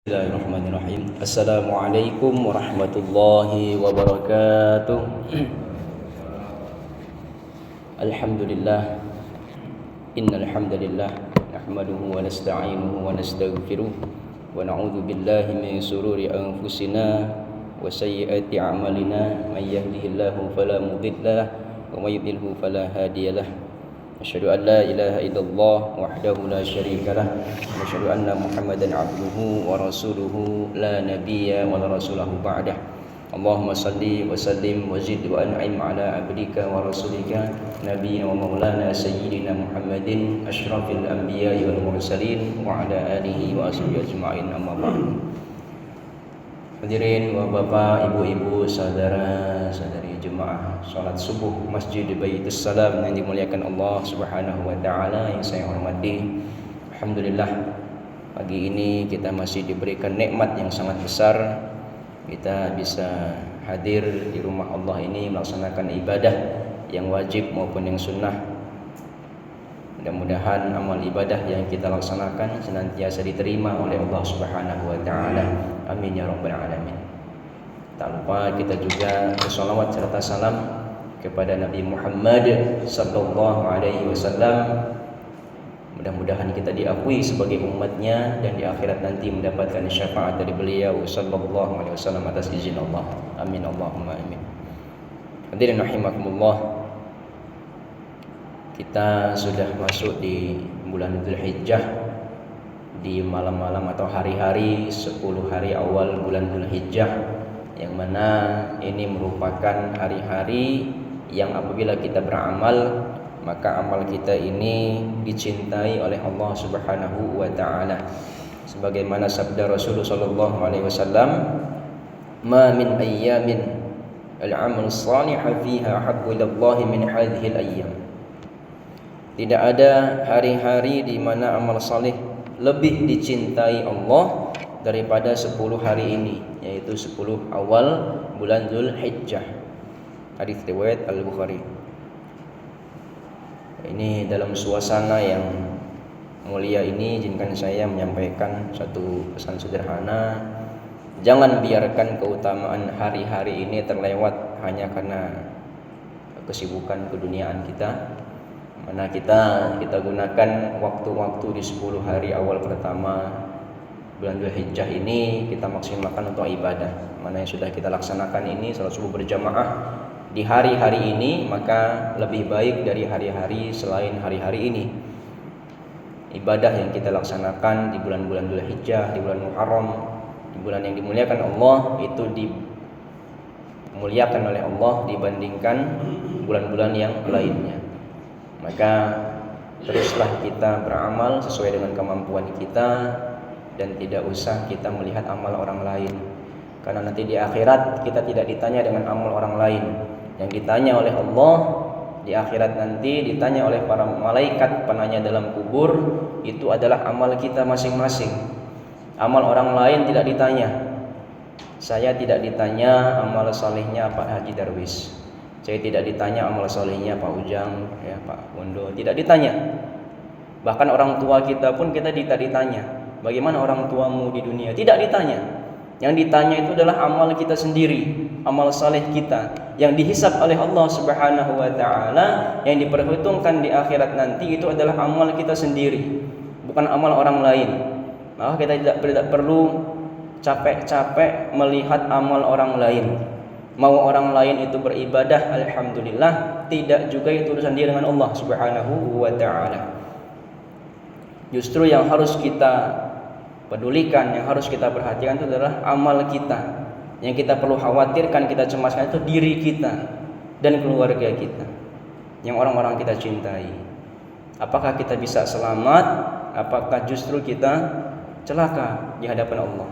Bismillahirrahmanirrahim. Assalamualaikum warahmatullahi wabarakatuh. Alhamdulillah. Innal hamdalillah nahmaduhu wa nasta'inuhu wa nastaghfiruh wa na'udzu billahi min shururi anfusina wa sayyiati a'malina. May yahdihillahu fala mudilla lahu wa may yudlilhu fala hadiyalah. Asyhadu an la ilaha illallah wahdahu la syarika lah wa asyhadu anna Muhammadan abduhu wa rasuluhu la nabiyya wa la rasulahu ba'dah. Allahumma salli wa sallim wa zid wa an'im ala abdika wa rasulika nabiyyina wa maulana sayyidina Muhammadin asyrafil anbiya'i wal mursalin wa ala alihi wa ashabihi ajma'in, amma ba'du. Hadirin bapak, ibu-ibu, saudara-saudari jemaah salat subuh Masjid Baitus Salam yang dimuliakan Allah Subhanahu wa taala yang saya hormati. Alhamdulillah, pagi ini kita masih diberikan nikmat yang sangat besar. Kita bisa hadir di rumah Allah ini melaksanakan ibadah yang wajib maupun yang sunnah. Mudah-mudahan amal ibadah yang kita laksanakan senantiasa diterima oleh Allah Subhanahu wa taala. Amin ya rabbal alamin. Tak lupa kita juga bersolawat serta salam kepada Nabi Muhammad sallallahu alaihi wasallam. Mudah-mudahan kita diakui sebagai umatnya dan di akhirat nanti mendapatkan syafaat dari beliau sallallahu alaihi wasallam atas izin Allah. Amin Allahumma amin. Hadirin rahimakumullah. Kita sudah masuk di bulan Dzulhijjah, di malam-malam atau hari-hari 10 hari awal bulan Dzulhijjah, yang mana ini merupakan hari-hari yang apabila kita beramal, maka amal kita ini dicintai oleh Allah Subhanahu wa taala. Sebagaimana sabda Rasulullah sallallahu alaihi wasallam, "Ma min ayyamin al-'amal shalihu fiha habbu ila Allah min hadhihi al-ayyam." Tidak ada hari-hari di mana amal saleh lebih dicintai Allah daripada 10 hari ini, yaitu 10 awal bulan Dzulhijjah. Hadis riwayat Al-Bukhari. Ini dalam suasana yang mulia ini izinkan saya menyampaikan satu pesan sederhana. Jangan biarkan keutamaan hari-hari ini terlewat hanya karena kesibukan keduniaan kita. Mana kita gunakan waktu-waktu di 10 hari awal pertama bulan Dzulhijjah ini kita maksimalkan untuk ibadah. Mana yang sudah kita laksanakan ini salat subuh berjamaah di hari-hari ini, maka lebih baik dari hari-hari selain hari-hari ini. Ibadah yang kita laksanakan di bulan-bulan Dzulhijjah, di bulan Muharram, di bulan yang dimuliakan Allah, itu dimuliakan oleh Allah dibandingkan bulan-bulan yang lainnya. Maka teruslah kita beramal sesuai dengan kemampuan kita dan tidak usah kita melihat amal orang lain. Karena nanti di akhirat kita tidak ditanya dengan amal orang lain. Yang ditanya oleh Allah di akhirat nanti, ditanya oleh para malaikat penanya dalam kubur, itu adalah amal kita masing-masing. Amal orang lain tidak ditanya. Saya tidak ditanya amal salehnya Pak Haji Darwis. Saya tidak ditanya amal solehnya Pak Ujang, ya Pak Wondo, tidak ditanya. Bahkan orang tua kita pun kita tidak ditanya. Bagaimana orang tuamu di dunia? Tidak ditanya. Yang ditanya itu adalah amal kita sendiri, amal soleh kita yang dihisab oleh Allah Subhanahu wa taala, yang diperhitungkan di akhirat nanti itu adalah amal kita sendiri, bukan amal orang lain. Maka kita tidak perlu capek-capek melihat amal orang lain. Mau orang lain itu beribadah, alhamdulillah, tidak juga itu urusan dia dengan Allah Subhanahu wa taala. Justru yang harus kita pedulikan, yang harus kita perhatikan itu adalah amal kita. Yang kita perlu khawatirkan, kita cemaskan itu diri kita dan keluarga kita, yang orang-orang kita cintai. Apakah kita bisa selamat? Apakah justru kita celaka di hadapan Allah?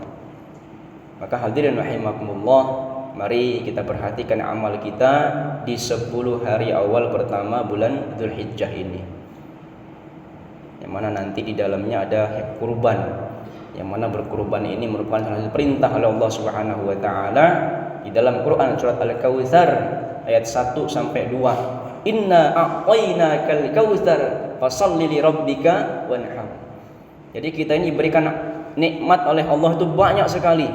Maka hadirin rahimakumullah, mari kita perhatikan amal kita di 10 hari awal pertama bulan Dzulhijjah ini, yang mana nanti di dalamnya ada kurban, yang mana berkurban ini merupakan salah satu perintah oleh Allah Subhanahu wa taala di dalam Quran surat Al-Kautsar ayat 1 sampai 2. Inna a'tainakal kautsar fasholli li rabbika wanhar. Jadi kita ini diberikan nikmat oleh Allah itu banyak sekali.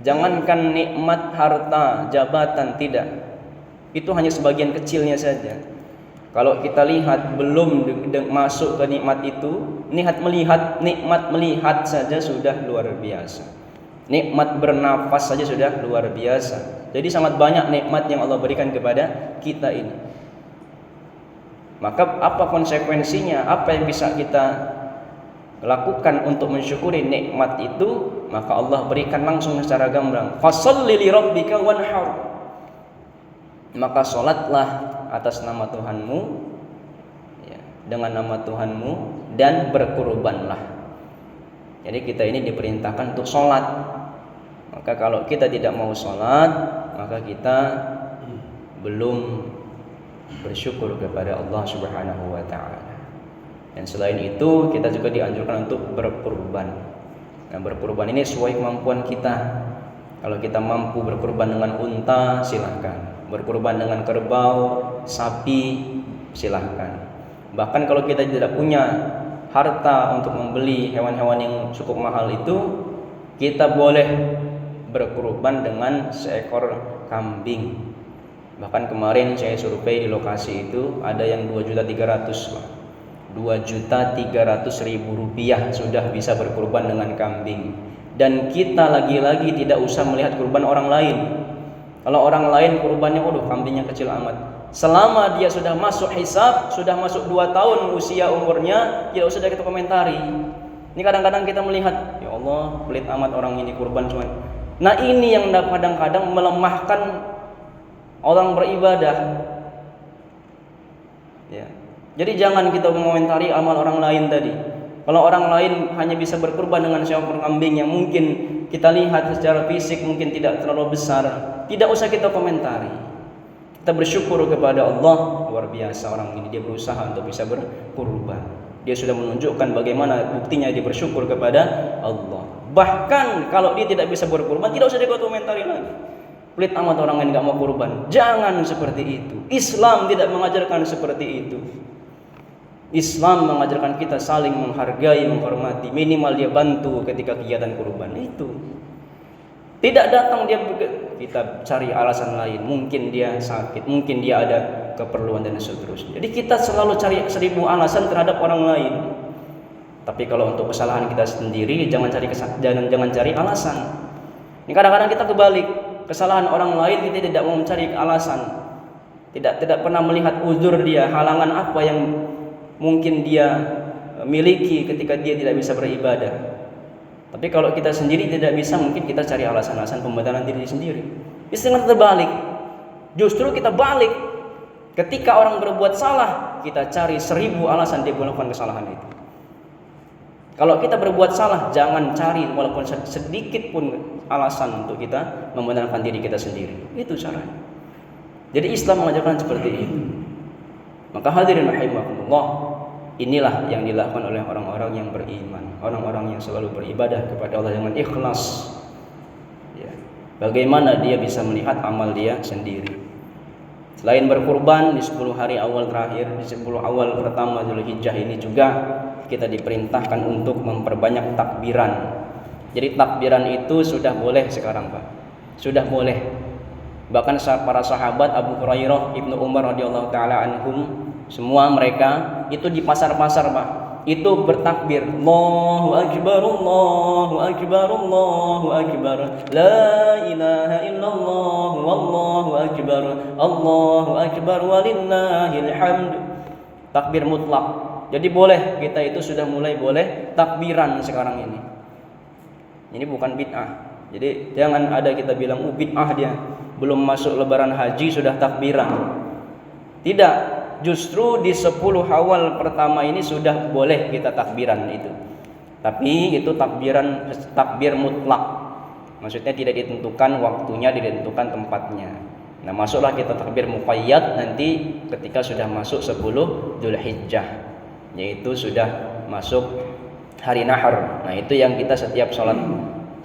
Jangankan nikmat harta, jabatan, tidak. Itu hanya sebagian kecilnya saja. Kalau kita lihat belum masuk ke nikmat itu, nikmat melihat saja sudah luar biasa. Nikmat bernafas saja sudah luar biasa. Jadi sangat banyak nikmat yang Allah berikan kepada kita ini. Maka apa konsekuensinya? Apa yang bisa kita lakukan untuk mensyukuri nikmat itu? Maka Allah berikan langsung secara gamblang, fasholli li rabbika wanhar. Maka salatlah atas nama Tuhanmu, ya, dengan nama Tuhanmu, dan berkurbanlah. Jadi kita ini diperintahkan untuk salat. Maka kalau kita tidak mau salat, maka kita belum bersyukur kepada Allah Subhanahu wa taala. Dan selain itu kita juga dianjurkan untuk berkurban. Nah, berkurban ini sesuai kemampuan kita. Kalau kita mampu berkurban dengan unta, silahkan. Berkurban dengan kerbau, sapi, silahkan. Bahkan kalau kita tidak punya harta untuk membeli hewan-hewan yang cukup mahal itu, kita boleh berkurban dengan seekor kambing. Bahkan kemarin saya survei di lokasi itu ada yang 2.300.000, 2.300.000 rupiah sudah bisa berkurban dengan kambing. Dan kita lagi-lagi tidak usah melihat kurban orang lain. Kalau orang lain kurbannya, kambingnya kecil amat. Selama dia sudah masuk hisab, sudah masuk 2 tahun usia umurnya, tidak usah kita komentari. Ini kadang-kadang kita melihat, ya Allah, pelit amat orang ini kurban cuma. Nah, ini yang kadang-kadang melemahkan orang beribadah. Ya. Jadi jangan kita mengomentari amal orang lain tadi. Kalau orang lain hanya bisa berkurban dengan seekor kambing yang mungkin kita lihat secara fisik mungkin tidak terlalu besar, tidak usah kita komentari. Kita bersyukur kepada Allah, luar biasa orang ini, dia berusaha untuk bisa berkurban. Dia sudah menunjukkan bagaimana buktinya dia bersyukur kepada Allah. Bahkan kalau dia tidak bisa berkurban, tidak usah kita komentari lagi. Pelit amat orang yang tidak mau kurban. Jangan seperti itu. Islam tidak mengajarkan seperti itu. Islam mengajarkan kita saling menghargai, menghormati. Minimal dia bantu ketika kegiatan kurban itu. Tidak datang dia kita cari alasan lain. Mungkin dia sakit, mungkin dia ada keperluan dan seterusnya. Jadi kita selalu cari 1000 alasan terhadap orang lain. Tapi kalau untuk kesalahan kita sendiri jangan cari alasan. Ini kadang-kadang kita kebalik. Kesalahan orang lain kita tidak mau mencari alasan. Tidak pernah melihat uzur dia, halangan apa yang mungkin dia miliki ketika dia tidak bisa beribadah. Tapi kalau kita sendiri tidak bisa, mungkin kita cari alasan-alasan pembenaran diri sendiri. Istilah terbalik. Justru kita balik. Ketika orang berbuat salah, kita cari 1000 alasan dia melakukan kesalahan itu. Kalau kita berbuat salah, jangan cari walaupun sedikit pun alasan untuk kita membenarkan diri kita sendiri. Itu caranya. Jadi Islam mengajarkan seperti itu. Maka hadirin rahimakumullah, inilah yang dilakukan oleh orang-orang yang beriman, orang-orang yang selalu beribadah kepada Allah dengan ikhlas. Ya. Bagaimana dia bisa melihat amal dia sendiri? Selain berkurban di 10 hari awal terakhir, di 10 awal pertama Dzulhijjah ini juga kita diperintahkan untuk memperbanyak takbiran. Jadi takbiran itu sudah boleh sekarang, Pak. Sudah boleh. Bahkan para sahabat Abu Hurairah, Ibnu Umar radhiyallahu taala anhum, semua mereka itu di pasar-pasar, Pak. Itu bertakbir, Allahu akbar, Allahu akbar, Allahu akbar. La ilaha illallah, wallahu akbar, Allahu akbar walillahil hamd. Takbir mutlak. Jadi boleh, kita itu sudah mulai boleh takbiran sekarang ini. Ini bukan bid'ah. Jadi jangan ada kita bilang bid'ah dia. Belum masuk lebaran haji sudah takbiran. Tidak, justru di 10 awal pertama ini sudah boleh kita takbiran itu. Tapi itu takbir mutlak. Maksudnya tidak ditentukan waktunya, ditentukan tempatnya. Nah, masuklah kita takbir muqayyad nanti ketika sudah masuk 10 Dzulhijjah. Yaitu sudah masuk hari nahar. Nah, itu yang kita setiap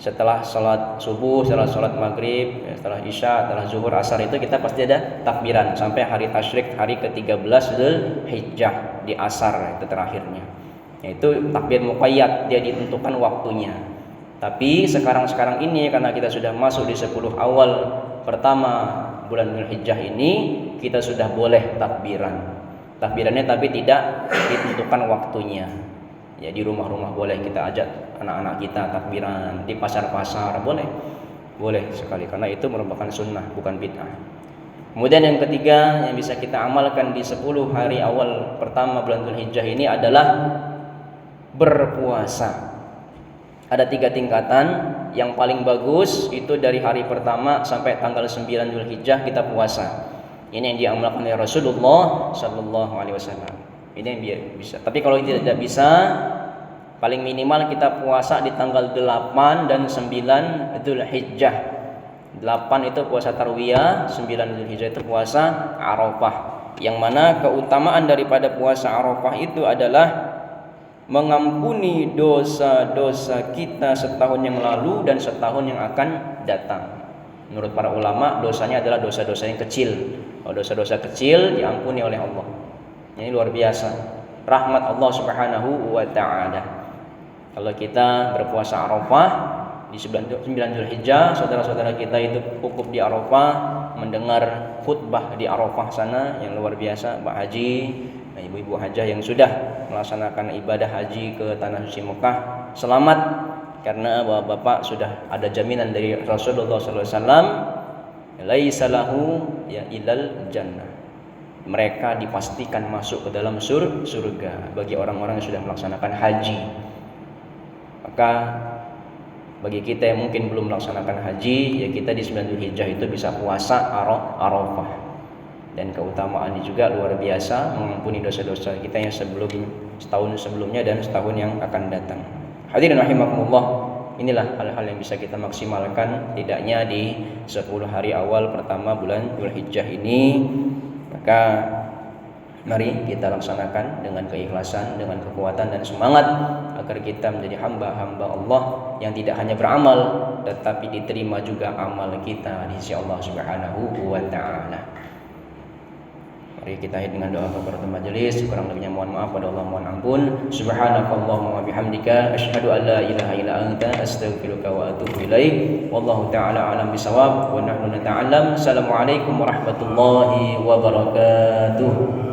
setelah sholat subuh, setelah sholat maghrib, setelah isya, setelah zuhur, asar itu kita pasti ada takbiran sampai hari tasyrik, hari ke-13 Dzulhijjah di asar itu terakhirnya. Yaitu takbir muqayyad, dia ditentukan waktunya. Tapi sekarang ini karena kita sudah masuk di 10 awal pertama bulan Dzulhijjah ini, kita sudah boleh takbiran. Takbirannya tapi tidak ditentukan waktunya. Ya di rumah-rumah boleh kita ajak anak-anak kita takbiran, di pasar-pasar boleh. Boleh sekali karena itu merupakan sunnah bukan bid'ah. Kemudian yang ketiga yang bisa kita amalkan di 10 hari awal pertama bulan Dzulhijjah ini adalah berpuasa. Ada 3 tingkatan. Yang paling bagus itu dari hari pertama sampai tanggal 9 Dzulhijjah kita puasa. Ini yang diamalkan oleh Rasulullah sallallahu alaihi wasallam. Ini yang bisa. Tapi kalau tidak bisa, paling minimal kita puasa di tanggal 8 dan 9 Dzulhijjah. 8 itu puasa tarwiyah, 9 Dzulhijjah itu puasa Arafah. Yang mana keutamaan daripada puasa Arafah itu adalah mengampuni dosa-dosa kita setahun yang lalu dan setahun yang akan datang. Menurut para ulama, dosanya adalah dosa-dosa yang kecil. Kalau dosa-dosa kecil diampuni oleh Allah. Ini luar biasa. Rahmat Allah Subhanahu wa taala. Kalau kita berpuasa Arafah di 9 Dzulhijjah, saudara-saudara kita itu cukup di Arafah mendengar khutbah di Arafah sana yang luar biasa, Pak Haji, ibu-ibu hajah yang sudah melaksanakan ibadah haji ke tanah suci Mekah selamat karena bapak sudah ada jaminan dari Rasulullah SAW, laisa lahu ya ilal jannah. Mereka dipastikan masuk ke dalam surga bagi orang-orang yang sudah melaksanakan haji. Maka bagi kita yang mungkin belum melaksanakan haji, ya kita di 9 Dzulhijjah itu bisa puasa Arafah. Dan keutamaannya juga luar biasa, mengampuni dosa-dosa kita yang setahun sebelumnya dan setahun yang akan datang. Hadirin rahimakumullah, inilah hal-hal yang bisa kita maksimalkan tidaknya di 10 hari awal pertama bulan Dzulhijjah ini. Maka mari kita laksanakan dengan keikhlasan, dengan kekuatan dan semangat agar kita menjadi hamba-hamba Allah yang tidak hanya beramal tetapi diterima juga amal kita di sisi Allah Subhanahu wa taala. Mari kita akhiri dengan doa kafaratul majelis. Kurang lebihnya mohon maaf pada Allah, mohon ampun. Subhanakallahumma wa bihamdika asyhadu an la ilaha illa anta astaghfiruka wa atubu ilaik. Wallahu taala alam bisawab wa nahnu nata'allam. Assalamualaikum warahmatullahi wabarakatuh.